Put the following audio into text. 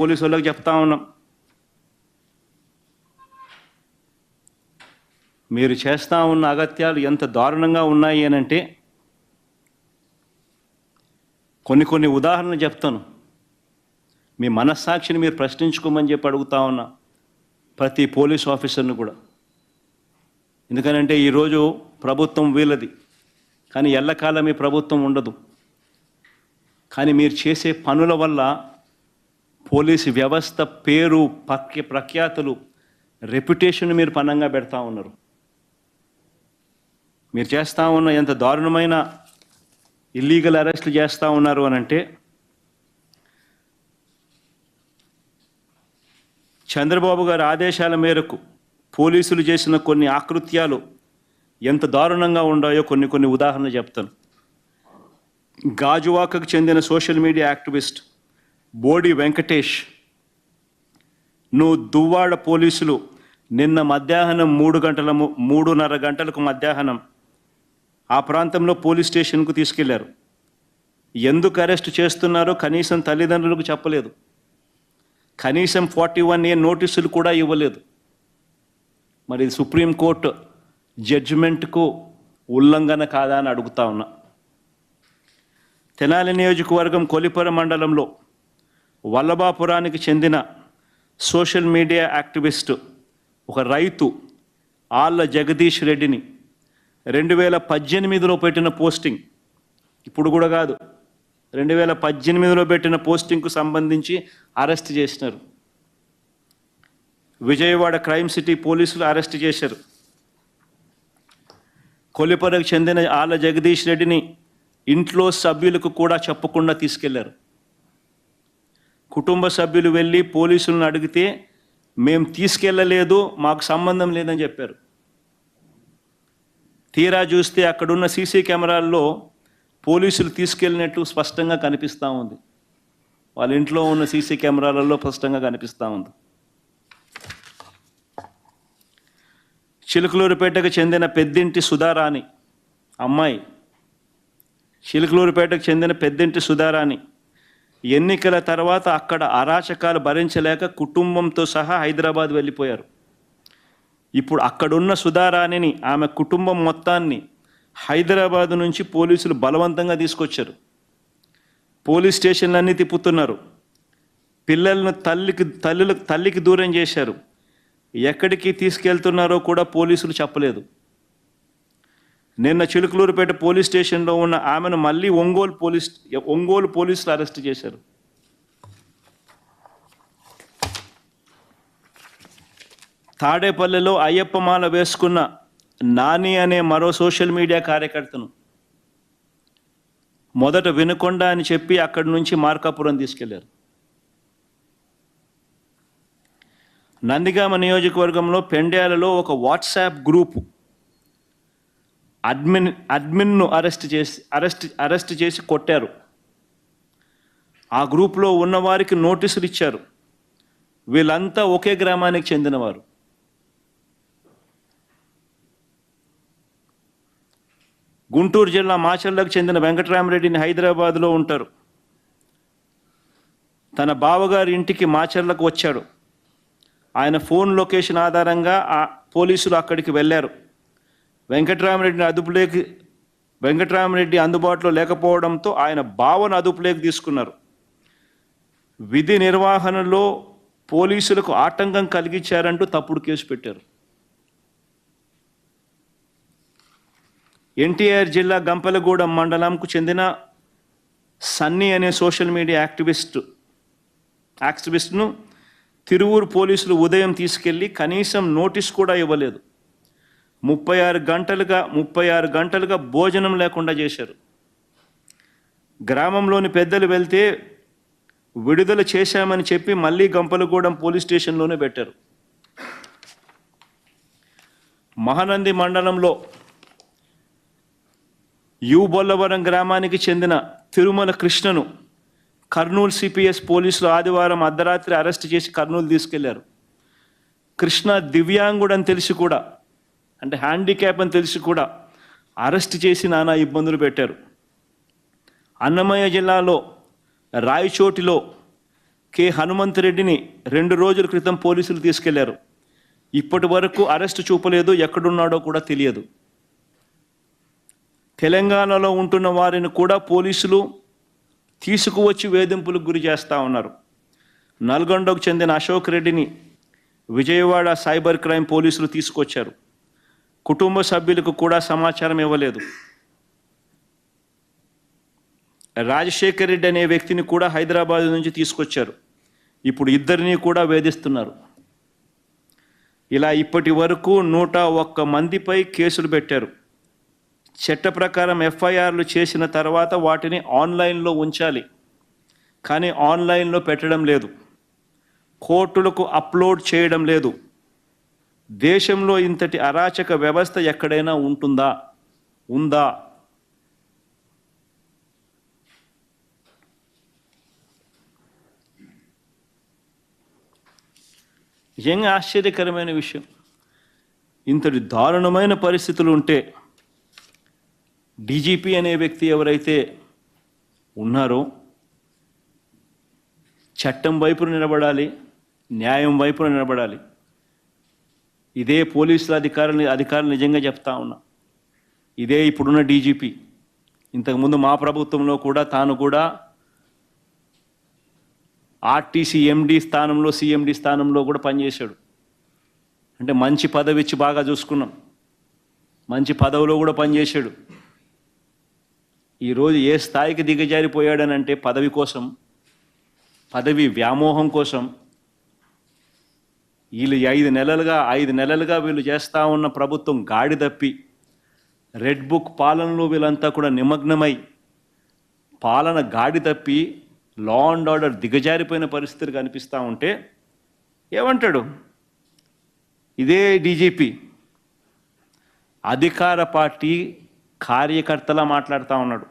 Police వాళ్ళకి చెప్తా ఉన్నాం, మీరు చేస్తూ ఉన్న అగత్యాలు ఎంత దారుణంగా ఉన్నాయి అనంటే కొన్ని ఉదాహరణలు చెప్తాను. మీ మనస్సాక్షిని మీరు ప్రశ్నించుకోమని చెప్పి అడుగుతా ఉన్నా ప్రతి పోలీస్ ఆఫీసర్ను కూడా. ఎందుకనంటే ఈరోజు ప్రభుత్వం వీళ్ళది, కానీ ఎల్లకాలం ఈ ప్రభుత్వం ఉండదు. కానీ మీరు చేసే పనుల వల్ల పోలీసు వ్యవస్థ పేరు ప్రఖ్యాతులు రెప్యుటేషన్ మీరు పనంగా పెడతా ఉన్నారు. మీరు చేస్తూ ఉన్న ఎంత దారుణమైన ఇల్లీగల్ అరెస్టులు చేస్తూ ఉన్నారు అనంటే, చంద్రబాబు గారి ఆదేశాల మేరకు పోలీసులు చేసిన కొన్ని ఆకృత్యాలు ఎంత దారుణంగా ఉన్నాయో కొన్ని ఉదాహరణలు చెప్తాను. గాజువాకకు చెందిన సోషల్ మీడియా యాక్టివిస్ట్ బోడి వెంకటేష్ దువ్వాడ పోలీసులు నిన్న మధ్యాహ్నం 3:30 గంటలకు మధ్యాహ్నం ఆ ప్రాంతంలో పోలీస్ స్టేషన్కు తీసుకెళ్లారు. ఎందుకు అరెస్ట్ చేస్తున్నారో కనీసం తల్లిదండ్రులకు చెప్పలేదు. కనీసం 41A నోటీసులు కూడా ఇవ్వలేదు. మరి సుప్రీంకోర్టు జడ్జిమెంట్కు ఉల్లంఘన కాదా అని అడుగుతా ఉన్నా. తెనాలి నియోజకవర్గం కొలిపర మండలంలో వల్లభాపురానికి చెందిన సోషల్ మీడియా యాక్టివిస్టు ఒక రైతు ఆళ్ళ జగదీష్ రెడ్డిని 2018లో పెట్టిన పోస్టింగ్, ఇప్పుడు కూడా కాదు, 2018లో పెట్టిన పోస్టింగ్కు సంబంధించి అరెస్ట్ చేసినారు. విజయవాడ క్రైమ్ సిటీ పోలీసులు అరెస్ట్ చేశారు. కొలిపరకు చెందిన ఆళ్ళ జగదీష్ రెడ్డిని ఇంట్లో సభ్యులకు కూడా చెప్పకుండా తీసుకెళ్లారు. కుటుంబ సభ్యులు వెళ్ళి పోలీసులను అడిగితే మేము తీసుకెళ్ళలేదు, మాకు సంబంధం లేదని చెప్పారు. తీరా చూస్తే అక్కడున్న సీసీ కెమెరాల్లో పోలీసులు తీసుకెళ్ళినట్టు స్పష్టంగా కనిపిస్తూ ఉంది. వాళ్ళ ఇంట్లో ఉన్న సీసీ కెమెరాలలో స్పష్టంగా కనిపిస్తూ ఉంది. చిలుకలూరుపేటకు చెందిన పెద్దింటి సుధారాణి అమ్మాయి, చిలుకలూరుపేటకు చెందిన పెద్దింటి సుధారాణి ఎన్నికల తర్వాత అక్కడ అరాచకాలు భరించలేక కుటుంబంతో సహా హైదరాబాద్ వెళ్ళిపోయారు. ఇప్పుడు అక్కడున్న సుధారాణిని, ఆమె కుటుంబం మొత్తాన్ని హైదరాబాద్ నుంచి పోలీసులు బలవంతంగా తీసుకొచ్చారు. పోలీస్ స్టేషన్లన్నీ తిప్పుతున్నారు. పిల్లలను తల్లికి దూరం చేశారు. ఎక్కడికి తీసుకెళ్తున్నారో కూడా పోలీసులు చెప్పలేదు. నిన్న చిలుకలూరుపేట పోలీస్ స్టేషన్లో ఉన్న ఆమెను మళ్ళీ ఒంగోలు పోలీసులు అరెస్ట్ చేశారు. తాడేపల్లిలో అయ్యప్ప మాల వేసుకున్న నాని అనే మరో సోషల్ మీడియా కార్యకర్తను మొదట వినుకొండ అని చెప్పి అక్కడి నుంచి మార్కాపురం తీసుకెళ్లారు. నందిగామ నియోజకవర్గంలో పెండ్యాలలో ఒక వాట్సాప్ గ్రూపు అడ్మిన్ను అరెస్ట్ చేసి కొట్టారు. ఆ గ్రూప్లో ఉన్నవారికి నోటీసులు ఇచ్చారు. వీళ్ళంతా ఒకే గ్రామానికి చెందినవారు. గుంటూరు జిల్లా మాచర్లకు చెందిన వెంకటరామరెడ్డిని హైదరాబాద్లో ఉంటారు. తన బావగారి ఇంటికి మాచర్లకు వచ్చాడు. ఆయన ఫోన్ లొకేషన్ ఆధారంగా పోలీసులు అక్కడికి వెళ్ళారు. వెంకటరామరెడ్డి అందుబాటులో లేకపోవడంతో ఆయన బావను అదుపులోకి తీసుకున్నారు. విధి నిర్వహణలో పోలీసులకు ఆటంకం కలిగించారంటూ తప్పుడు కేసు పెట్టారు. ఎన్టీఆర్ జిల్లా గంపలగూడెం మండలంకు చెందిన సన్నీ అనే సోషల్ మీడియా యాక్టివిస్ట్ను తిరువూరు పోలీసులు ఉదయం తీసుకెళ్లి కనీసం నోటీస్ కూడా ఇవ్వలేదు. 36 గంటలుగా భోజనం లేకుండా చేశారు. గ్రామంలోని పెద్దలు వెళ్తే విడుదల చేశామని చెప్పి మళ్ళీ గంపలగూడెం పోలీస్ స్టేషన్లోనే పెట్టారు. మహానంది మండలంలో బొల్లవరం గ్రామానికి చెందిన తిరుమల కృష్ణను కర్నూలు సిపిఎస్ పోలీసులు ఆదివారం అర్ధరాత్రి అరెస్ట్ చేసి కర్నూలు తీసుకెళ్లారు. కృష్ణ దివ్యాంగుడని తెలిసి కూడా, అంటే హ్యాండిక్యాప్ అని తెలిసి కూడా అరెస్ట్ చేసి నానా ఇబ్బందులు పెట్టారు. అన్నమయ్య జిల్లాలో రాయచోటిలో కె హనుమంతరెడ్డిని 2 రోజుల క్రితం పోలీసులు తీసుకెళ్లారు. ఇప్పటి వరకు అరెస్టు చూపలేదు, ఎక్కడున్నాడో కూడా తెలియదు. తెలంగాణలో ఉంటున్న వారిని కూడా పోలీసులు తీసుకువచ్చి వేధింపులకు గురి చేస్తూ ఉన్నారు. నల్గొండకు చెందిన అశోక్ రెడ్డిని విజయవాడ సైబర్ క్రైమ్ పోలీసులు తీసుకొచ్చారు. కుటుంబ సభ్యులకు కూడా సమాచారం ఇవ్వలేదు. రాజశేఖర్ రెడ్డి అనే వ్యక్తిని కూడా హైదరాబాద్ నుంచి తీసుకొచ్చారు. ఇప్పుడు ఇద్దరిని కూడా వేధిస్తున్నారు. ఇలా ఇప్పటి వరకు 101 మందిపై కేసులు పెట్టారు. చట్ట ప్రకారం ఎఫ్ఐఆర్లు చేసిన తర్వాత వాటిని ఆన్లైన్లో ఉంచాలి, కానీ ఆన్లైన్లో పెట్టడం లేదు. కోర్టులకు అప్లోడ్ చేయడం లేదు. దేశంలో ఇంతటి అరాచక వ్యవస్థ ఎక్కడైనా ఉందా? నిజంగా ఆశ్చర్యకరమైన విషయం. ఇంతటి దారుణమైన పరిస్థితులు ఉంటే డీజీపీ అనే వ్యక్తి ఎవరైతే ఉన్నారో చట్టం వైపున నిలబడాలి, న్యాయం వైపున నిలబడాలి. ఇదే పోలీసుల అధికారులు నిజంగా చెప్తా ఉన్నా. ఇదే ఇప్పుడున్న డీజీపీ ఇంతకుముందు మా ప్రభుత్వంలో కూడా తాను కూడా ఆర్టీసీ ఎండి స్థానంలో, సిఎండి స్థానంలో కూడా పనిచేశాడు. అంటే మంచి పదవి ఇచ్చి బాగా చూసుకున్నాం. మంచి పదవిలో కూడా పనిచేశాడు. ఈరోజు ఏ స్థాయికి దిగజారిపోయాడనంటే పదవి కోసం, పదవి వ్యామోహం కోసం వీళ్ళు 5 నెలలుగా వీళ్ళు చేస్తూ ఉన్న ప్రభుత్వం గాడి తప్పి రెడ్ బుక్ పాలనలో వీళ్ళంతా కూడా నిమగ్నమై పాలన గాడి తప్పి లా అండ్ ఆర్డర్ దిగజారిపోయిన పరిస్థితులు కనిపిస్తూ ఉంటే ఏమంటాడు ఇదే డీజీపీ? అధికార పార్టీ కార్యకర్తలా మాట్లాడుతూ ఉన్నాడు.